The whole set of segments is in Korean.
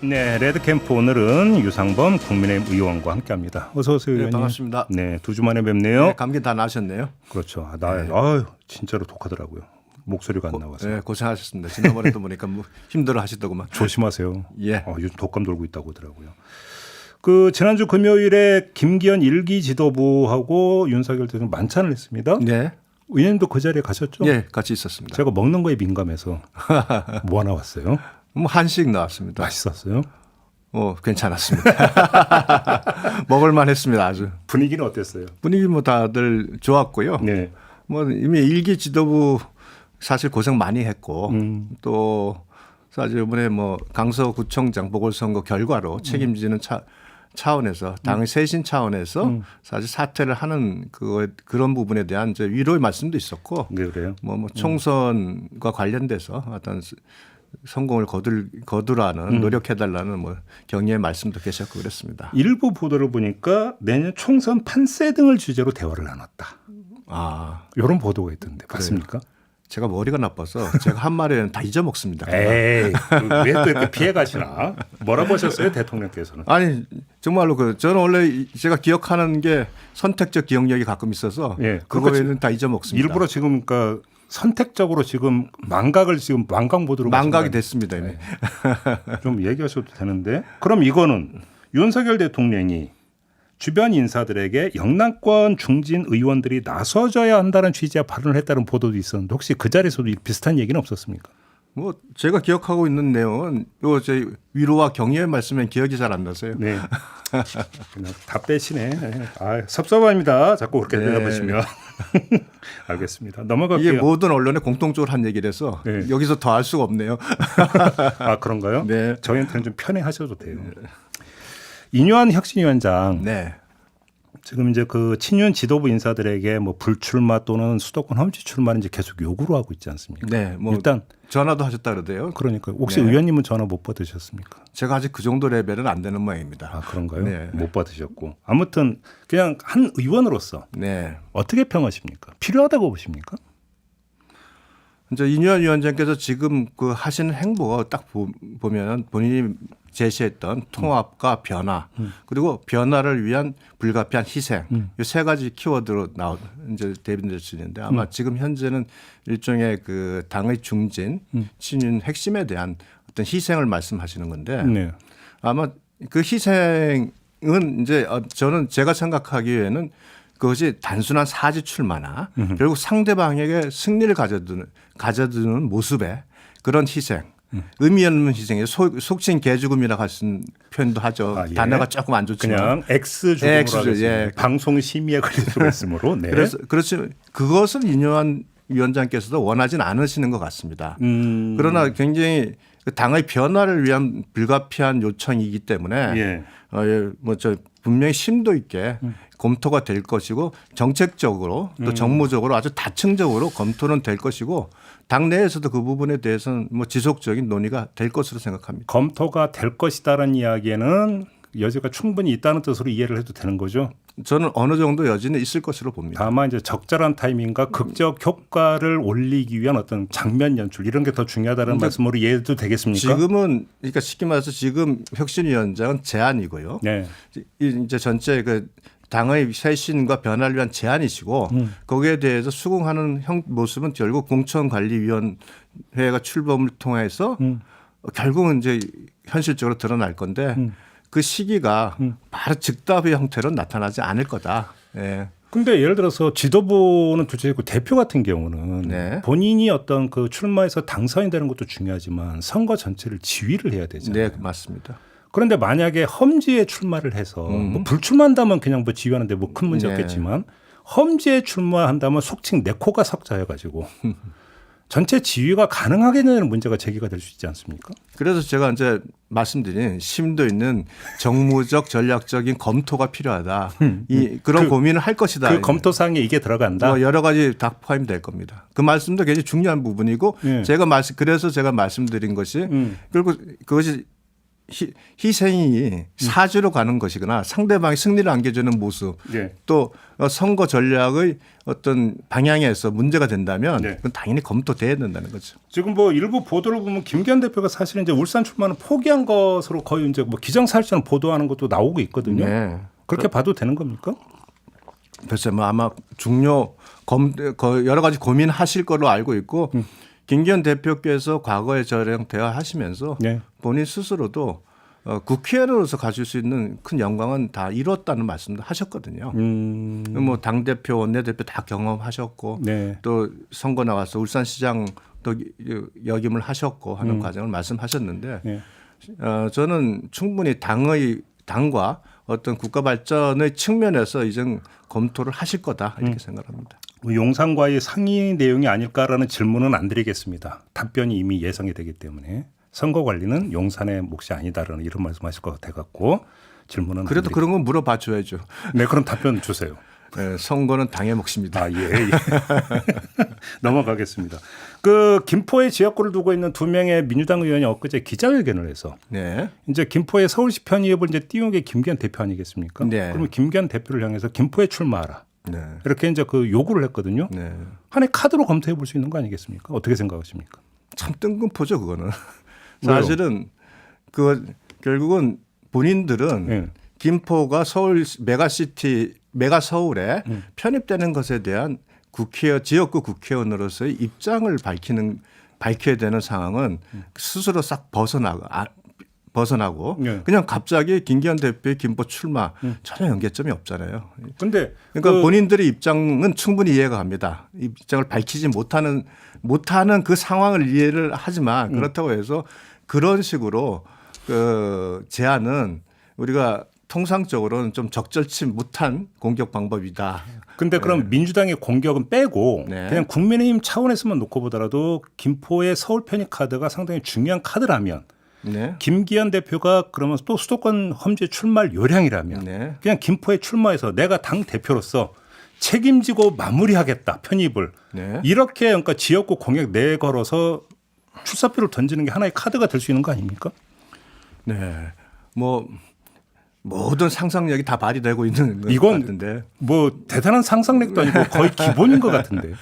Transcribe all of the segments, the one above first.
네, 레드캠프 오늘은 유상범 국민의힘 의원과 함께합니다. 어서 오세요, 의원님. 네, 반갑습니다. 네, 2주 만에 뵙네요. 네, 감기 다 나셨네요. 그렇죠. 아유, 진짜로 독하더라고요. 목소리가 안 나와서. 네, 고생하셨습니다. 지난번에도 보니까 뭐 힘들어 하시더구만. 조심하세요. 예. 요즘 독감 돌고 있다고 하더라고요. 그 지난주 금요일에 김기현 1기 지도부하고 윤석열 대통령 만찬을 했습니다. 네. 의원님도 그 자리에 가셨죠? 예, 같이 있었습니다. 제가 먹는 거에 민감해서 뭐 나왔어요? 뭐 한식 나왔습니다. 맛있었어요? 괜찮았습니다. 먹을만 했습니다. 아주. 분위기는 어땠어요? 분위기 뭐 다들 좋았고요. 네. 뭐 이미 1기 지도부 사실 고생 많이 했고 또 사실 이번에 뭐 강서구청장 보궐선거 결과로 책임지는 차원에서 당의 쇄신 차원에서 사실 사퇴를 하는 그런 부분에 대한 이제 위로의 말씀도 있었고 네, 그래요. 뭐 총선과 관련돼서 어떤 성공을 거두라는 노력해달라는 뭐 격려의 말씀도 계셨고 그랬습니다. 일부 보도를 보니까 내년 총선 판세 등을 주제로 대화를 나눴다. 이런 보도가 있던데 맞습니까? 제가 머리가 나빠서 제가 한 말에는 다 잊어먹습니다. 에이, 왜 또 이렇게 피해 가시나? 뭐라고 하셨어요, 대통령께서는? 아니 정말로 저는 원래 제가 기억하는 게 선택적 기억력이 가끔 있어서 예, 그거에는 다 잊어먹습니다. 일부러 지금 그러니까 선택적으로 지금 망각 모드로 망각이 됐습니다. 이미. 좀 얘기하셔도 되는데 그럼 이거는 윤석열 대통령이 주변 인사들에게 영남권 중진 의원들이 나서줘야 한다는 취지의 발언을 했다는 보도도 있었는데 혹시 그 자리에서도 비슷한 얘기는 없었습니까? 뭐 제가 기억하고 있는 내용은 요 제 위로와 격려의 말씀엔 기억이 잘 안 나서요. 네. 그냥 다 빼시네. 섭섭합니다. 자꾸 그렇게 대답하시면. 알겠습니다. 넘어갈게요. 이게 모든 언론에 공통적으로 한 얘기라서 네. 여기서 더 할 수가 없네요. 그런가요? 네. 저희한테는 좀 편해하셔도 돼요. 이뇨한 혁신위원장. 네. 지금 이제 그 친윤 지도부 인사들에게 뭐 불출마 또는 수도권 험지 출마는 이제 계속 요구를 하고 있지 않습니까? 네. 뭐 일단 전화도 하셨다 그러대요. 그러니까 혹시 네. 의원님은 전화 못 받으셨습니까? 제가 아직 그 정도 레벨은 안 되는 모양입니다. 그런가요? 네. 못 받으셨고 아무튼 그냥 한 의원으로서 네. 어떻게 평하십니까? 필요하다고 보십니까? 이제 이뇨한 위원장께서 지금 그 하시는 행보가 딱 보면 본인이 제시했던 통합과 변화 그리고 변화를 위한 불가피한 희생 이 세 가지 키워드로 이제 대변될 수 있는데 아마 지금 현재는 일종의 그 당의 중진 친윤 핵심에 대한 어떤 희생을 말씀하시는 건데 네. 아마 그 희생은 이제 저는 제가 생각하기에는 그것이 단순한 사지 출마나 결국 상대방에게 승리를 가져두는 모습의 그런 희생, 의미 없는 희생이에요. 속칭 개죽음이라고 하신 표현도 하죠. 예. 단어가 조금 안 좋지만. 그냥 X 죽음으로 하겠습니다. 예. 방송 심의에 걸릴 수가 있으므로. 네. 그래서 그렇지 그것을 이뇨한 위원장께서도 원하지는 않으시는 것 같습니다. 그러나 굉장히 당의 변화를 위한 불가피한 요청이기 때문에 뭐저 분명히 심도 있게 검토가 될 것이고 정책적으로 또 정무적으로 아주 다층적으로 검토는 될 것이고 당내에서도 그 부분에 대해서는 뭐 지속적인 논의가 될 것으로 생각합니다. 검토가 될 것이다라는 이야기는 여지가 충분히 있다는 뜻으로 이해를 해도 되는 거죠. 저는 어느 정도 여지는 있을 것으로 봅니다. 다만 이제 적절한 타이밍과 극적 효과를 올리기 위한 어떤 장면 연출 이런 게 더 중요하다는 말씀으로 이해해도 되겠습니까? 지금은 그러니까 쉽게 말해서 지금 혁신위원장은 제안이고요. 네. 이제 전체 그 당의 쇄신과 변화를 위한 제안이시고 거기에 대해서 수긍하는 모습은 결국 공천관리위원회가 출범을 통해서 결국은 이제 현실적으로 드러날 건데 그 시기가 바로 즉답의 형태로 나타나지 않을 거다. 예. 근데 예를 들어서 지도부는 둘째고 대표 같은 경우는 네. 본인이 어떤 그 출마해서 당선이 되는 것도 중요하지만 선거 전체를 지휘를 해야 되잖아요. 네, 맞습니다. 그런데 만약에 험지에 출마를 해서 뭐 불출마한다면 그냥 뭐 지휘하는데 뭐 큰 문제 네. 없겠지만 험지에 출마한다면 속칭 내 코가 석자여가지고 전체 지휘가 가능하게 되는 문제가 제기가 될 수 있지 않습니까? 그래서 제가 이제 말씀드린 심도 있는 정무적 전략적인 검토가 필요하다. 그런 고민을 할 것이다. 그 검토사항에 이게 들어간다. 뭐 여러 가지 다 포함이 될 겁니다. 그 말씀도 굉장히 중요한 부분이고 예. 그래서 제가 말씀드린 것이 결국 그것이 희생이 사주로 가는 것이거나 상대방이 승리를 안겨주는 모습 예. 또 선거 전략의 어떤 방향에서 문제가 된다면 네. 그건 당연히 검토돼야 된다는 거죠. 지금 뭐 일부 보도를 보면 김기현 대표가 사실은 이제 울산 출마는 포기한 것으로 거의 이제 뭐 기정사실처럼 보도하는 것도 나오고 있거든요. 네. 그렇게 봐도 되는 겁니까? 글쎄 뭐 아마 여러 가지 고민하실 걸로 알고 있고 김기현 대표께서 과거에 저랑 대화하시면서 네. 본인 스스로도 국회의원으로서 가질 수 있는 큰 영광은 다 이뤘다는 말씀도 하셨거든요. 뭐 당대표, 원내대표 다 경험하셨고 네. 또 선거 나와서 울산시장 또 역임을 하셨고 하는 과정을 말씀하셨는데 네. 저는 충분히 당과 어떤 국가 발전의 측면에서 이제 검토를 하실 거다 이렇게 생각합니다. 뭐 용산과의 상의 내용이 아닐까라는 질문은 안 드리겠습니다. 답변이 이미 예상이 되기 때문에 선거 관리는 용산의 몫이 아니다라는 이런 말씀하실 것 같아갖고 질문은 그래도 그런 건 물어봐 줘야죠. 네, 그럼 답변 주세요. 네, 선거는 당의 몫입니다. 아, 예. 넘어가겠습니다. 그 김포에 지역구를 두고 있는 두 명의 민주당 의원이 엊그제 기자회견을 해서 네. 이제 김포의 서울시 편입을 이제 띄운 게 김기현 대표 아니겠습니까? 네. 그러면 김기현 대표를 향해서 김포에 출마하라. 네. 이렇게 이제 그 요구를 했거든요. 네. 하나의 카드로 검토해 볼 수 있는 거 아니겠습니까? 어떻게 생각하십니까? 참 뜬금포죠 그거는. 사실은 그 결국은 본인들은 네. 김포가 서울 메가 서울에 편입되는 것에 대한 지역구 국회의원으로서의 입장을 밝혀야 되는 상황은 스스로 싹 벗어나고 네. 그냥 갑자기 김기현 대표의 김포 출마 전혀 연계점이 없잖아요. 근데 그러니까 본인들의 입장은 충분히 이해가 갑니다. 입장을 밝히지 못하는 그 상황을 이해를 하지만 그렇다고 해서 그런 식으로 그 제안은 우리가 통상적으로는 좀 적절치 못한 공격 방법이다. 근데 그럼 민주당의 공격은 빼고 네. 그냥 국민의힘 차원에서만 놓고 보더라도 김포의 서울 편입 카드가 상당히 중요한 카드라면 네. 김기현 대표가 그러면 또 수도권 험지 출마할 요량이라면 네. 그냥 김포에 출마해서 내가 당 대표로서 책임지고 마무리하겠다 편입을 네. 이렇게 그러니까 지역구 공약 내걸어서 출사표를 던지는 게 하나의 카드가 될 수 있는 거 아닙니까? 네. 뭐 모든 상상력이 다 발휘되고 있는 것 이건 같은데. 뭐 대단한 상상력도 아니고 거의 기본인 것 같은데.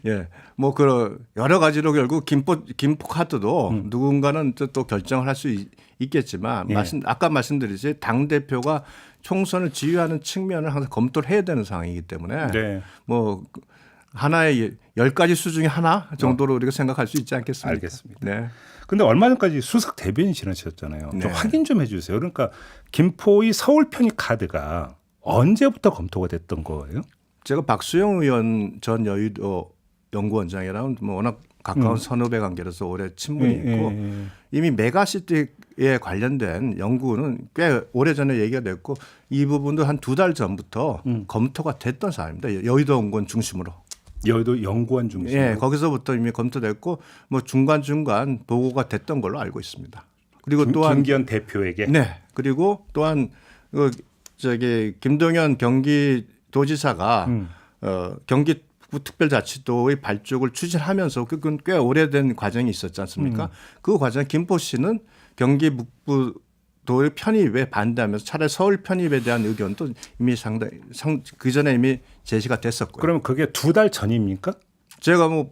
예. 뭐 그 여러 가지로 결국 김포 카드도 누군가는 또 결정을 할 수 있겠지만 예. 아까 말씀드렸지 당 대표가 총선을 지휘하는 측면을 항상 검토를 해야 되는 상황이기 때문에 네. 뭐 하나의 10가지 수 중에 하나 정도로 우리가 생각할 수 있지 않겠습니까? 알겠습니다. 네. 근데 얼마 전까지 수석 대변인 지나셨잖아요. 네. 좀 확인 좀 해주세요. 그러니까 김포의 서울 편입 카드가 언제부터 검토가 됐던 거예요? 제가 박수영 의원 전 여의도 연구원장이랑 뭐 워낙 가까운 선후배 관계로서 오래 친분이 있고 이미 메가시티에 관련된 연구는 꽤 오래전에 얘기가 됐고 이 부분도 한 2달 전부터 검토가 됐던 사안입니다. 여의도 연구원 중심으로. 여의도 연구원 중심으로. 예, 거기서부터 이미 검토됐고 뭐 중간중간 보고가 됐던 걸로 알고 있습니다. 그리고 또한 김기현 대표에게. 네. 그리고 또한 김동연 경기도지사가 경기 특별자치도의 발족을 추진하면서 그건 꽤 오래된 과정이 있었지 않습니까? 그 과정에 김포시는 경기 북부도의 편입에 반대하면서 차라리 서울 편입에 대한 의견도 이미 그 전에 이미 제시가 됐었고요. 그러면 그게 2달 전입니까? 제가 한번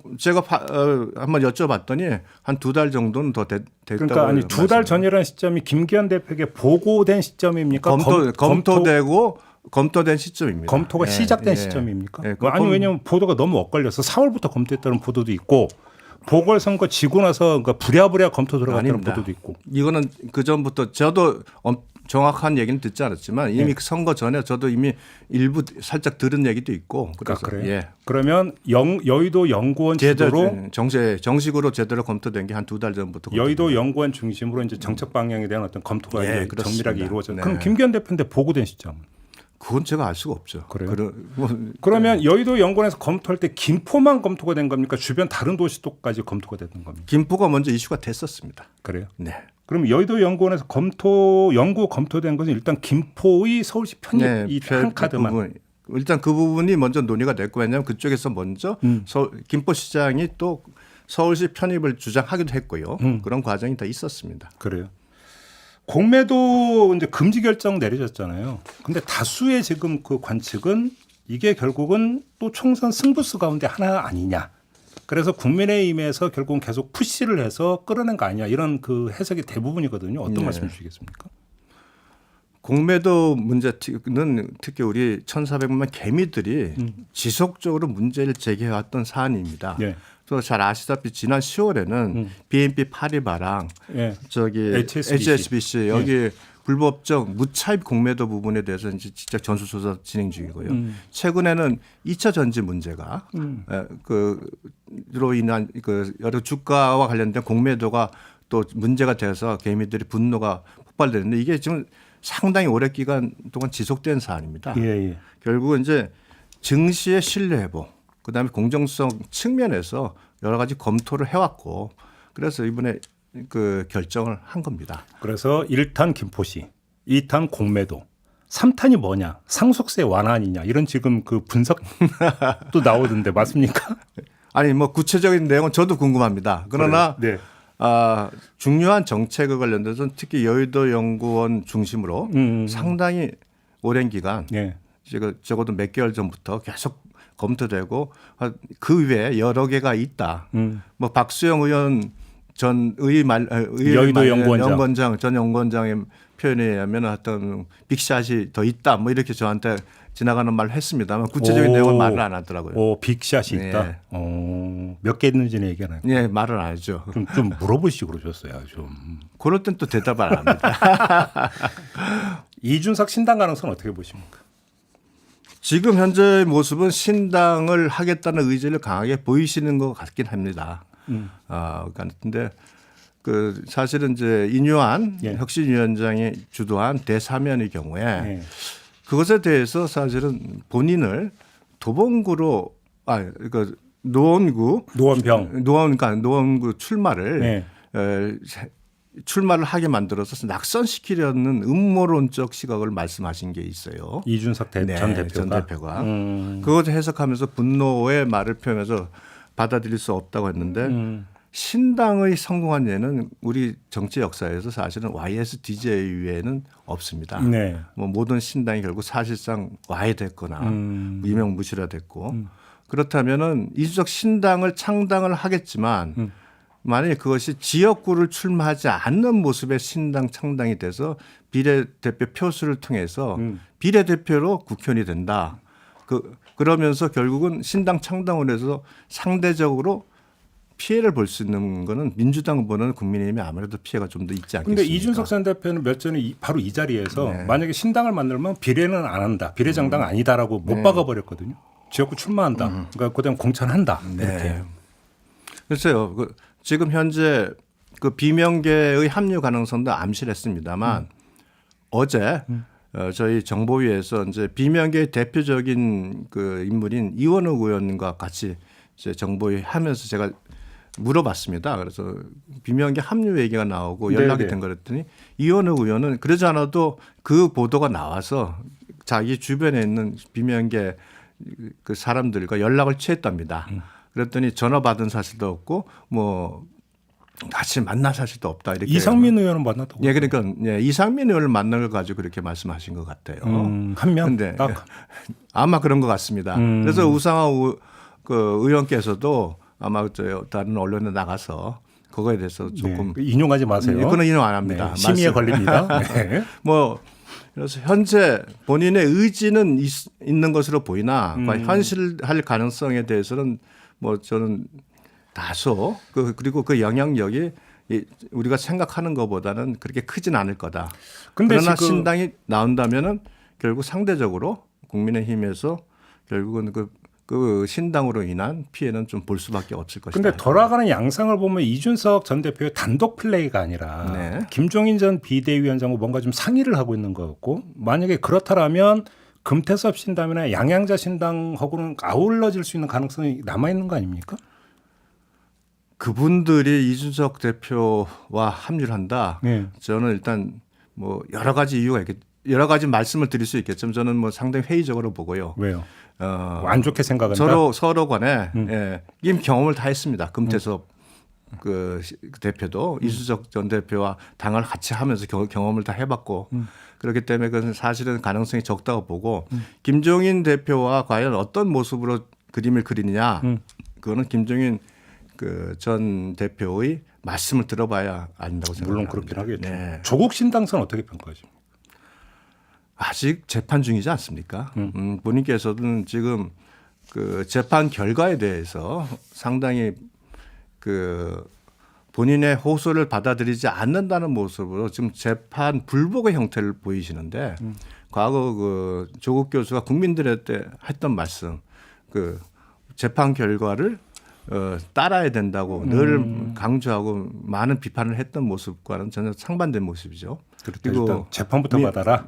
여쭤봤더니 한 2달 정도는 더 됐다고. 그러니까 아니 2달 전이라는 시점이 김기현 대표에게 보고된 시점입니까? 검토된 시점입니다. 검토가 예, 시작된 예. 시점입니까? 예, 아니 왜냐하면 보도가 너무 엇갈려서 4월부터 검토했다는 보도도 있고 보궐선거 지고 나서 그러니까 부랴부랴 검토 들어갔다는 아닙니다. 보도도 있고. 이거는 그 전부터 저도 정확한 얘기는 듣지 않았지만 이미 선거 전에 저도 이미 일부 살짝 들은 얘기도 있고. 그래서 그래요? 예. 그러면 여의도 연구원 지도로 정식으로 제대로 검토된 게 한 2달 전부터. 여의도 연구원 중심으로 이제 정책 방향에 대한 어떤 검토가 예, 이제 그렇습니다. 정밀하게 이루어져요. 네. 그럼 김기현 대표인데 보고된 시점. 그건 제가 알 수가 없죠. 그래요? 그러면 여의도 연구원에서 검토할 때 김포만 검토가 된 겁니까? 주변 다른 도시도까지 검토가 됐던 겁니까? 김포가 먼저 이슈가 됐었습니다. 그래요? 네. 그럼 여의도 연구원에서 연구 검토된 것은 일단 김포의 서울시 편입 이 한 카드만. 일단 그 부분이 먼저 논의가 됐고 왜냐하면 그쪽에서 먼저 김포시장이 또 서울시 편입을 주장하기도 했고요. 그런 과정이 다 있었습니다. 그래요. 공매도 이제 금지 결정 내려졌잖아요. 근데 다수의 지금 그 관측은 이게 결국은 또 총선 승부수 가운데 하나 아니냐. 그래서 국민의힘에서 결국은 계속 푸시를 해서 끌어낸 거 아니냐. 이런 그 해석이 대부분이거든요. 어떤 말씀 주시겠습니까? 공매도 문제는 특히 우리 1,400만 개미들이 지속적으로 문제를 제기해왔던 사안입니다. 네. 또 잘 아시다시피 지난 10월에는 BNP 파리바랑 예. 저기 HSBC 여기 불법적 무차입 공매도 부분에 대해서 이제 직접 전수조사 진행 중이고요. 최근에는 2차 전지 문제가 그로 인한 그 여러 주가와 관련된 공매도가 또 문제가 돼서 개미들이 분노가 폭발되는데 이게 지금 상당히 오래 기간 동안 지속된 사안입니다. 예, 예. 결국은 이제 증시의 신뢰 회복, 그다음에 공정성 측면에서 여러 가지 검토를 해왔고 그래서 이번에 그 결정을 한 겁니다. 그래서 1탄 김포시, 2탄 공매도, 3탄이 뭐냐? 상속세 완화이냐? 이런 지금 그 분석도 나오던데 맞습니까? 아니 뭐 구체적인 내용은 저도 궁금합니다. 그러나 네. 중요한 정책에 관련돼서는 특히 여의도 연구원 중심으로 상당히 오랜 기간 네. 적어도 몇 개월 전부터 계속 검토되고 그 외에 여러 개가 있다. 뭐 박수영 의원 전 여의도 연구원장 전 연구원장의 표현에 의하면 어떤 빅샷이 더 있다. 뭐 이렇게 저한테 지나가는 말을 했습니다만 구체적인 내용은 말을 안 하더라고요. 오, 빅샷이 있다. 네. 몇 개 있는지는 얘기 안 해요. 예, 말을 안 하죠. 좀 물어보시고 그러셨어요. 좀. 그럴 땐 또 대답을 안 합니다. 이준석 신당 가능성 어떻게 보십니까? 지금 현재 모습은 신당을 하겠다는 의지를 강하게 보이시는 것 같긴 합니다. 근데 그 사실은 이제 인요한 예. 혁신위원장이 주도한 대사면의 경우에 예. 그것에 대해서 사실은 본인을 도봉구로 그 노원구 출마를 출마를 하게 만들어서 낙선시키려는 음모론적 시각을 말씀하신 게 있어요. 이준석 전 대표가. 그것을 해석하면서 분노의 말을 표현해서 받아들일 수 없다고 했는데 신당의 성공한 예는 우리 정치 역사에서 사실은 YSDJ 이외에는 없습니다. 네. 뭐 모든 신당이 결국 사실상 와해됐거나 유명무실화됐고 그렇다면은 이준석 신당을 창당을 하겠지만 만약에 그것이 지역구를 출마하지 않는 모습의 신당 창당이 돼서 비례대표 표수를 통해서 비례대표로 국회의원이 된다. 그러면서 결국은 신당 창당을 해서 상대적으로 피해를 볼 수 있는 거는 민주당 후보는 국민의힘이 아무래도 피해가 좀 더 있지 않겠습니까? 그런데 이준석 전 대표는 몇 전에 바로 이 자리에서 만약에 신당을 만들면 비례는 안 한다. 비례정당 아니다라고 못 박아버렸거든요. 지역구 출마한다. 그러니까 그다음 공천한다. 이렇게. 글쎄요. 지금 현재 그 비명계의 합류 가능성도 암시했습니다만 어제 저희 정보위에서 이제 비명계의 대표적인 그 인물인 이원욱 의원과 같이 이제 정보위 하면서 제가 물어봤습니다. 그래서 비명계 합류 얘기가 나오고 연락이 된 거랬더니 이원욱 의원은 그러지 않아도 그 보도가 나와서 자기 주변에 있는 비명계 그 사람들과 연락을 취했답니다. 그랬더니 전화 받은 사실도 없고 뭐 같이 만난 사실도 없다 이렇게. 이상민 의원은 만났다고. 예, 그러니까 이상민 의원을 만난 걸 가지고 그렇게 말씀하신 것 같아요. 한 명. 근데 아마 그런 것 같습니다. 그래서 우상하 그 의원께서도 아마 다른 언론에 나가서 그거에 대해서 조금 인용하지 마세요. 그건 인용 안 합니다. 심의에 걸립니다. 네. 뭐 그래서 현재 본인의 의지는 있는 것으로 보이나 현실할 가능성에 대해서는 뭐 저는 다소 그리고 그 영향력이 우리가 생각하는 것보다는 그렇게 크진 않을 거다. 그러나 신당이 나온다면은 결국 상대적으로 국민의힘에서 결국은 그 신당으로 인한 피해는 좀 볼 수밖에 없을 것이다. 그런데 돌아가는 양상을 보면 이준석 전 대표의 단독 플레이가 아니라 김종인 전 비대위원장과 뭔가 좀 상의를 하고 있는 것 같고 만약에 그렇다라면 금태섭 신당이나 양양자 신당하고는 아울러질 수 있는 가능성이 남아있는 거 아닙니까? 그분들이 이준석 대표와 합류를 한다. 저는 일단 뭐 여러 가지 이유가 있겠. 여러 가지 말씀을 드릴 수 있겠지만 저는 뭐 상당히 회의적으로 보고요. 왜요? 안 좋게 생각한다. 서로 간에 이미 경험을 다 했습니다. 금태섭 그 대표도 이수석 전 대표와 당을 같이 하면서 경험을 다 해봤고 그렇기 때문에 그것은 사실은 가능성이 적다고 보고 김종인 대표와 과연 어떤 모습으로 그림을 그리느냐 그거는 김종인 그 전 대표의 말씀을 들어봐야 안다고 생각합니다. 물론 그렇긴 하겠죠. 네. 조국 신당선 어떻게 평가하십니까? 아직 재판 중이지 않습니까? 본인께서는 지금 그 재판 결과에 대해서 상당히 그 본인의 호소를 받아들이지 않는다는 모습으로 지금 재판 불복의 형태를 보이시는데 과거 그 조국 교수가 국민들한테 했던 말씀 그 재판 결과를 따라야 된다고 늘 강조하고 많은 비판을 했던 모습과는 전혀 상반된 모습이죠. 그리고 일단 재판부터 받아라.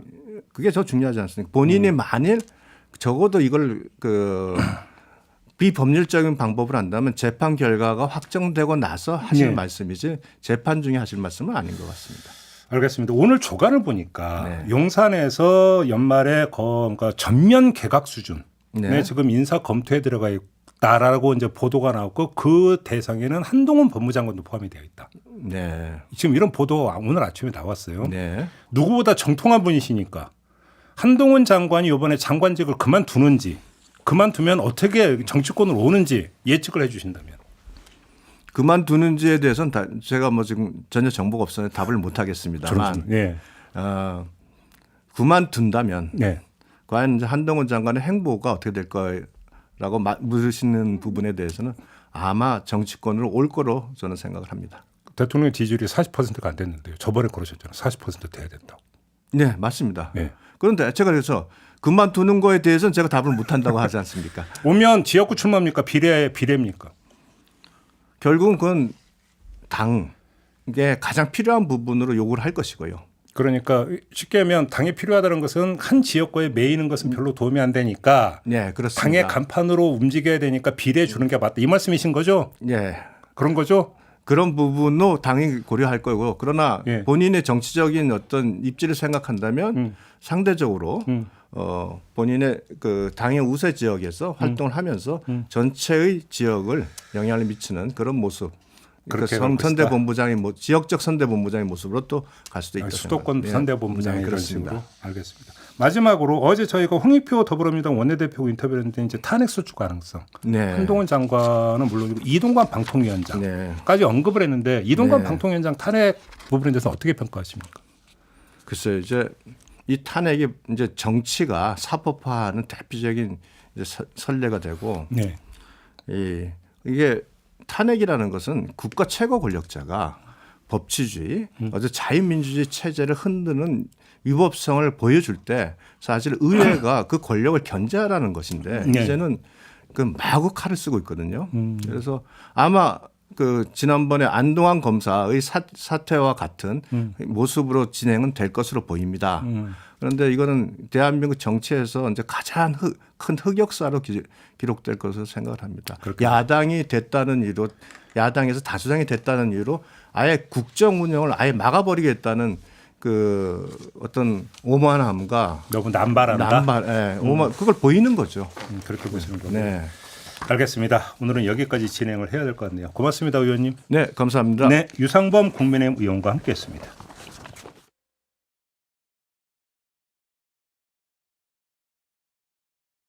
그게 더 중요하지 않습니까? 본인이 만일 적어도 이걸 그 비법률적인 방법을 한다면 재판 결과가 확정되고 나서 하실 말씀이지 재판 중에 하실 말씀은 아닌 것 같습니다. 알겠습니다. 오늘 조간을 보니까 네. 용산에서 연말에 그러니까 전면 개각 수준에 네. 지금 인사 검토에 들어가 있다라고 이제 보도가 나왔고 그 대상에는 한동훈 법무장관도 포함이 되어 있다. 네. 지금 이런 보도 오늘 아침에 나왔어요. 네. 누구보다 정통한 분이시니까 한동훈 장관이 이번에 장관직을 그만두는지 그만두면 어떻게 정치권으로 오는지 예측을 해 주신다면. 그만두는지에 대해서는 제가 뭐 지금 전혀 정보가 없어서 답을 못 하겠습니다만 네. 그만둔다면 네. 과연 이제 한동훈 장관의 행보가 어떻게 될 거라고 물으시는 부분에 대해서는 아마 정치권으로 올 거로 저는 생각을 합니다. 대통령 지지율이 40%가 안 됐는데요. 저번에 그러셨잖아요. 40% 돼야 된다고. 네, 맞습니다. 네. 그런데 제가 그래서 그만두는 거에 대해서는 제가 답을 못 한다고 하지 않습니까? 오면 지역구 출마입니까? 비례입니까? 결국은 그건 당에 가장 필요한 부분으로 요구를 할 것이고요. 그러니까 쉽게 하면 당이 필요하다는 것은 한 지역구에 매이는 것은 별로 도움이 안 되니까 네, 그렇습니다. 당의 간판으로 움직여야 되니까 비례 주는 게 맞다. 이 말씀이신 거죠? 네. 그런 거죠? 그런 부분도 당연히 고려할 거고 그러나 예. 본인의 정치적인 어떤 입지를 생각한다면 상대적으로 본인의 그 당의 우세 지역에서 활동을 하면서 전체의 지역을 영향을 미치는 그런 모습. 그렇게 그러니까 선대본부장의 지역적 선대본부장의 모습으로 또 갈 수도 있다. 수도권 생각합니다. 선대본부장 네, 이런 그렇습니다. 식으로. 알겠습니다. 마지막으로 어제 저희가 홍익표 더불어민주당 원내대표 인터뷰를 했는데 이제 탄핵 소추 가능성. 네. 한동훈 장관은 물론이고 이동관 방통위원장까지 네. 언급을 했는데 이동관 네. 방통위원장 탄핵 부분에 대해서 어떻게 평가하십니까? 글쎄요, 이제 이 탄핵이 이제 정치가 사법화하는 대표적인 이제 선례가 되고 네. 이게 탄핵이라는 것은 국가 최고 권력자가 법치주의, 어제 자유민주주의 체제를 흔드는 위법성을 보여줄 때 사실 의회가 그 권력을 견제하라는 것인데 네. 이제는 그 마구 칼을 쓰고 있거든요. 그래서 아마 그 지난번에 안동환 검사의 사태와 같은 모습으로 진행은 될 것으로 보입니다. 그런데 이거는 대한민국 정치에서 이제 가장 큰 흑역사로 기록될 것으로 생각을 합니다. 그렇군요. 야당이 됐다는 이유로 야당에서 다수당이 됐다는 이유로 아예 국정 운영을 아예 막아버리겠다는 그 어떤 오만함과 너무 남발한다. 그걸 보이는 거죠. 그렇게 보시는 거죠. 네. 알겠습니다. 오늘은 여기까지 진행을 해야 될 것 같네요. 고맙습니다, 의원님. 네, 감사합니다. 네, 유상범 국민의힘 의원과 함께했습니다.